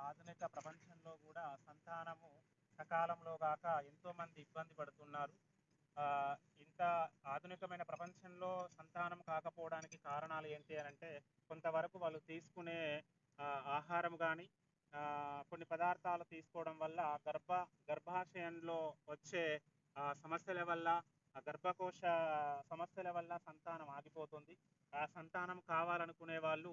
ఆధునిక ప్రపంచంలో కూడా సంతానము సకాలంలో గాక ఎంతోమంది ఇబ్బంది పడుతున్నారు. ఆహ్, ఇంత ఆధునికమైన ప్రపంచంలో సంతానం కాకపోవడానికి కారణాలు ఏంటి అనంటే, కొంతవరకు వాళ్ళు తీసుకునే ఆహారం గానీ, కొన్ని పదార్థాలు తీసుకోవడం వల్ల గర్భాశయంలో వచ్చే సమస్యల వల్ల, గర్భకోశ సమస్యల వల్ల సంతానం ఆగిపోతుంది. ఆ సంతానం కావాలనుకునే వాళ్ళు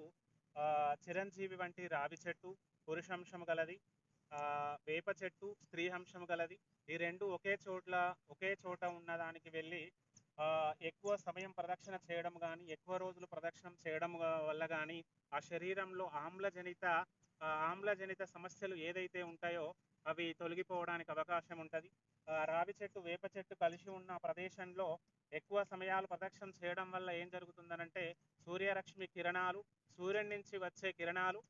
చిరంజీవి వంటి రావి చెట్టు పురుషాంశం గలది, వేప చెట్టు స్త్రీహంశం గలది. ఈ 2 ఒకే చోట ఉన్నదానికి వెళ్ళి ఎక్కువ సమయం ప్రదక్షిణ చేయడం గానీ, ఎక్కువ రోజులు ప్రదక్షిణం చేయడం వల్ల గానీ, ఆ శరీరంలో ఆమ్లజనిత సమస్యలు ఏదైతే ఉంటాయో అవి తొలగిపోవడానికి అవకాశం ఉంటది. రావి చెట్టు, వేప చెట్టు కలిసి ఉన్న ప్రదేశంలో ఎక్కువ సమయాలు ప్రదక్షిణం చేయడం వల్ల ఏం జరుగుతుందనంటే, సూర్యరశ్మి కిరణాలు, సూర్యుడి నుంచి వచ్చే కిరణాలు,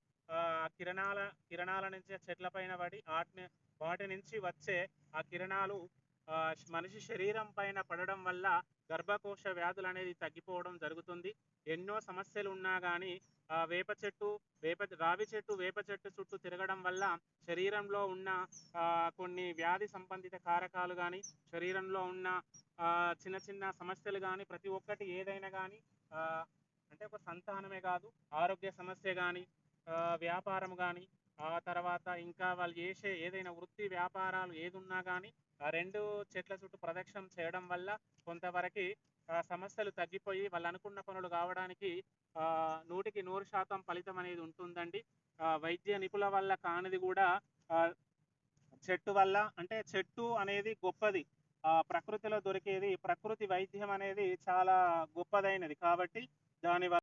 కిరణాల నుంచి చెట్ల పైన పడి వాటి నుంచి వచ్చే ఆ కిరణాలు మనిషి శరీరం పైన పడడం వల్ల గర్భకోశ వ్యాధులు అనేది తగ్గిపోవడం జరుగుతుంది. ఎన్నో సమస్యలు ఉన్నా కానీ రావి చెట్టు వేప చెట్టు చుట్టూ తిరగడం వల్ల శరీరంలో ఉన్న కొన్ని వ్యాధి సంబంధిత కారకాలు కానీ, శరీరంలో ఉన్న చిన్న చిన్న సమస్యలు కానీ, ప్రతి ఒక్కటి ఏదైనా కానీ, అంటే ఒక సంతానమే కాదు, ఆరోగ్య సమస్య కానీ, వ్యాపారం కానీ, ఆ తర్వాత ఇంకా వాళ్ళు చేసే ఏదైనా వృత్తి వ్యాపారాలు ఏదున్నా కానీ ఆ 2 చెట్ల చుట్టూ ప్రదక్షిణం చేయడం వల్ల కొంతవరకు సమస్యలు తగ్గిపోయి వాళ్ళు అనుకున్న పనులు కావడానికి 100% ఫలితం అనేది ఉంటుందండి. వైద్య నిపుణుల వల్ల కానిది కూడా చెట్టు వల్ల, అంటే చెట్టు అనేది గొప్పది. ప్రకృతిలో దొరికేది, ప్రకృతి వైద్యం అనేది చాలా గొప్పదైనది కాబట్టి దాని